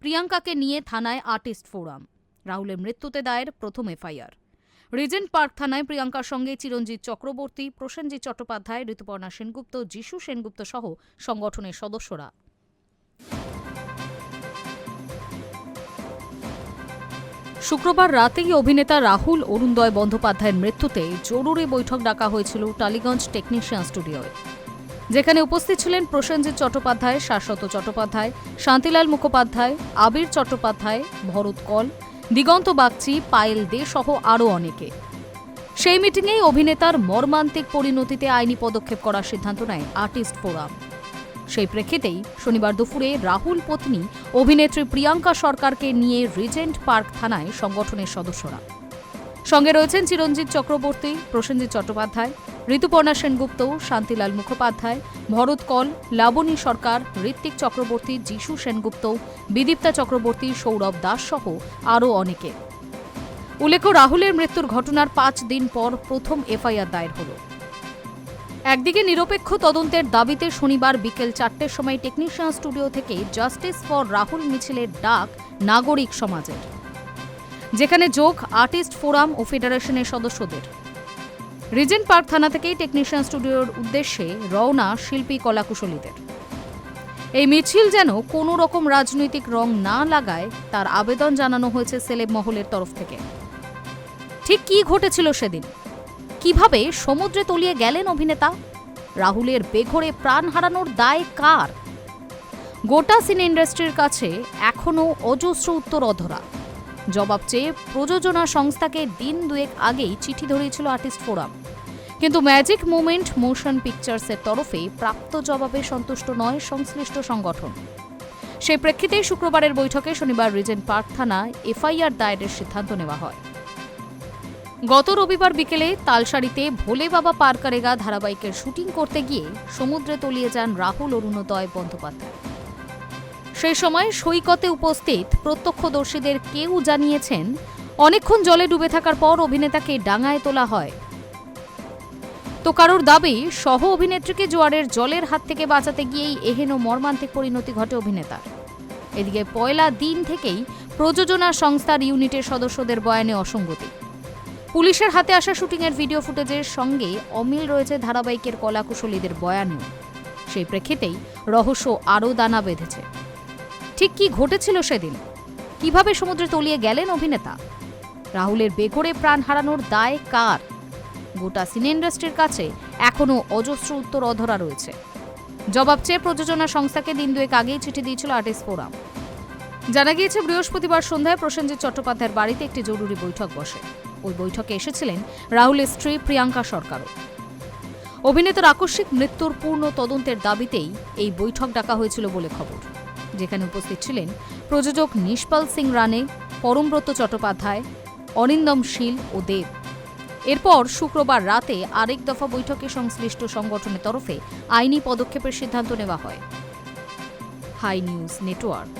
প্রিয়াঙ্কাকে নিয়ে থানায় artist forum. রাহুলের মৃত্যুতে দায়ের প্রথম এফআইআর। রিজেন্ট পার্ক থানায় প্রিয়াঙ্কার সঙ্গে চিরঞ্জিত চক্রবর্তী, প্রসেনজিৎ চট্টোপাধ্যায়, ঋতুপর্ণা সেনগুপ্ত, যিশু সেনগুপ্ত সহ সংগঠনের সদস্যরা। শুক্রবার রাতেই অভিনেতা রাহুল অরুণোদয় বন্দ্যোপাধ্যায়ের মৃত্যুতে জরুরি বৈঠক ডাকা হয়েছিল টালিগঞ্জ টেকনিশিয়ান স্টুডিওয়ে, যেখানে উপস্থিত ছিলেন প্রসেনজিৎ চট্টোপাধ্যায়, শাশ্বত চট্টোপাধ্যায়, শান্তিলাল মুখোপাধ্যায়, আবির চট্টোপাধ্যায়, ভরত কল, দিগন্ত বাগচি, পায়েল দে সহ আরও অনেকে। সেই মিটিংয়েই অভিনেতার মর্মান্তিক পরিণতিতে আইনি পদক্ষেপ করার সিদ্ধান্ত নেয় আর্টিস্ট ফোরাম। সেই প্রেক্ষিতেই শনিবার দুপুরে রাহুল পত্নী অভিনেত্রী প্রিয়াঙ্কা সরকারকে নিয়ে রিজেন্ট পার্ক থানায় সংগঠনের সদস্যরা। সঙ্গে রয়েছেন চিরঞ্জিত চক্রবর্তী, প্রসেনজিৎ চট্টোপাধ্যায়, ঋতুপর্ণা সেনগুপ্ত, শান্তিলাল মুখোপাধ্যায়, ভরত কল, লাবণী সরকার, ঋত্বিক চক্রবর্তী, যিশু সেনগুপ্ত, বিদীপ্তা চক্রবর্তী, সৌরভ দাস সহ আরও অনেকে। উল্লেখ্য, রাহুলের মৃত্যুর ঘটনার 5 দিন পর প্রথম এফআইআর দায়ের হল। একদিকে নিরপেক্ষ তদন্তের দাবিতে শনিবার বিকেল 4টের সময় টেকনিশিয়ান স্টুডিও থেকে জাস্টিস ফর রাহুল মিছিলের ডাক নাগরিক সমাজের, যেখানে যোগ আর্টিস্ট ফোরাম ও ফেডারেশনের সদস্যদের। রিজেন্ট পার্ক থানা থেকেই টেকনিশিয়ান স্টুডিওর উদ্দেশ্যে রওনা শিল্পী কলাকুশলীদের। এই মিছিল যেন কোনো রকম রাজনৈতিক রং না লাগায় তার আবেদন জানানো হয়েছে সেলেব মহলের তরফ থেকে। ঠিক কী ঘটেছিল সেদিন? কিভাবে সমুদ্রে তলিয়ে গেলেন অভিনেতা? রাহুলের বেঘোরে প্রাণ হারানোর দায় কার? গোটা সিনে ইন্ডাস্ট্রির কাছে এখনও অজস্র উত্তর অধরা। জবাব চেয়ে প্রযোজনা সংস্থাকে দিন দুয়েক আগেই চিঠি ধরিয়েছিল আর্টিস্ট ফোরাম, কিন্তু ম্যাজিক মুভমেন্ট মোশন পিকচার্সের তরফে প্রাপ্ত জবাবে সন্তুষ্ট নয় সংশ্লিষ্ট সংগঠন। সেই প্রেক্ষিতেই শুক্রবারের বৈঠকে শনিবার রিজেন্ট পার্ক থানায় এফআইআর দায়েরের সিদ্ধান্ত নেওয়া হয়। গত রবিবার বিকেলে তালসারিতে ভোলে বাবা পার করেগা ধারাবাহিকের শুটিং করতে গিয়ে সমুদ্রে তলিয়ে যান রাহুল অরুণোদয় বন্দ্যোপাধ্যায়। সেই সময় সৈকতে উপস্থিত প্রত্যক্ষদর্শীদের কেউ জানিয়েছেন, অনেকক্ষণ জলে ডুবে থাকার পর অভিনেতাকে ডাঙায় তোলা হয়। তো কারোর দাবি, সহ অভিনেত্রীকে জোয়ারের জলের হাত থেকে বাঁচাতে গিয়েই এহেন মর্মান্তিক পরিণতি ঘটে অভিনেতার। এদিকে পয়লা দিন থেকেই প্রযোজনা সংস্থার ইউনিটের সদস্যদের বয়ানে অসঙ্গতি। পুলিশের হাতে আসা শুটিংয়ের ভিডিও ফুটেজের সঙ্গে অমিল রয়েছে ধারাবাহিকের কলাকুশলীদের বয়ানেও। সেই প্রেক্ষিতেই রহস্য আরও দানা বেঁধেছে। ঠিক কি ঘটেছিল সেদিন? কিভাবে সমুদ্রে তলিয়ে গেলেন অভিনেতা? রাহুলের বেঘোরে প্রাণ হারানোর দায় কার? গোটা সিনে ইন্ডাস্ট্রির কাছে এখনও অজস্র উত্তর অধরা রয়েছে। জবাব চেয়ে প্রযোজনা সংস্থাকে দিন দুয়েক আগেই চিঠি দিয়েছিল আর্টিস্ট ফোরাম। জানা গিয়েছে, বৃহস্পতিবার সন্ধ্যায় প্রসেনজিৎ চট্টোপাধ্যায়ের বাড়িতে একটি জরুরি বৈঠক বসে। ওই বৈঠকে এসেছিলেন রাহুলের স্ত্রী প্রিয়াঙ্কা সরকারও। অভিনেতার আকস্মিক মৃত্যুর পূর্ণ তদন্তের দাবিতেই এই বৈঠক ডাকা হয়েছিল বলে খবর, যেখানে উপস্থিত ছিলেন প্রযোজক নিষ্পাল সিং রানে, পরমব্রত চট্টোপাধ্যায়, অরিন্দম শীল ও দেব। এরপর শুক্রবার রাতে আরেক দফা বৈঠকে সংশ্লিষ্ট সংগঠনের তরফে আইনি পদক্ষেপের সিদ্ধান্ত নেওয়া হয়। Hi news network.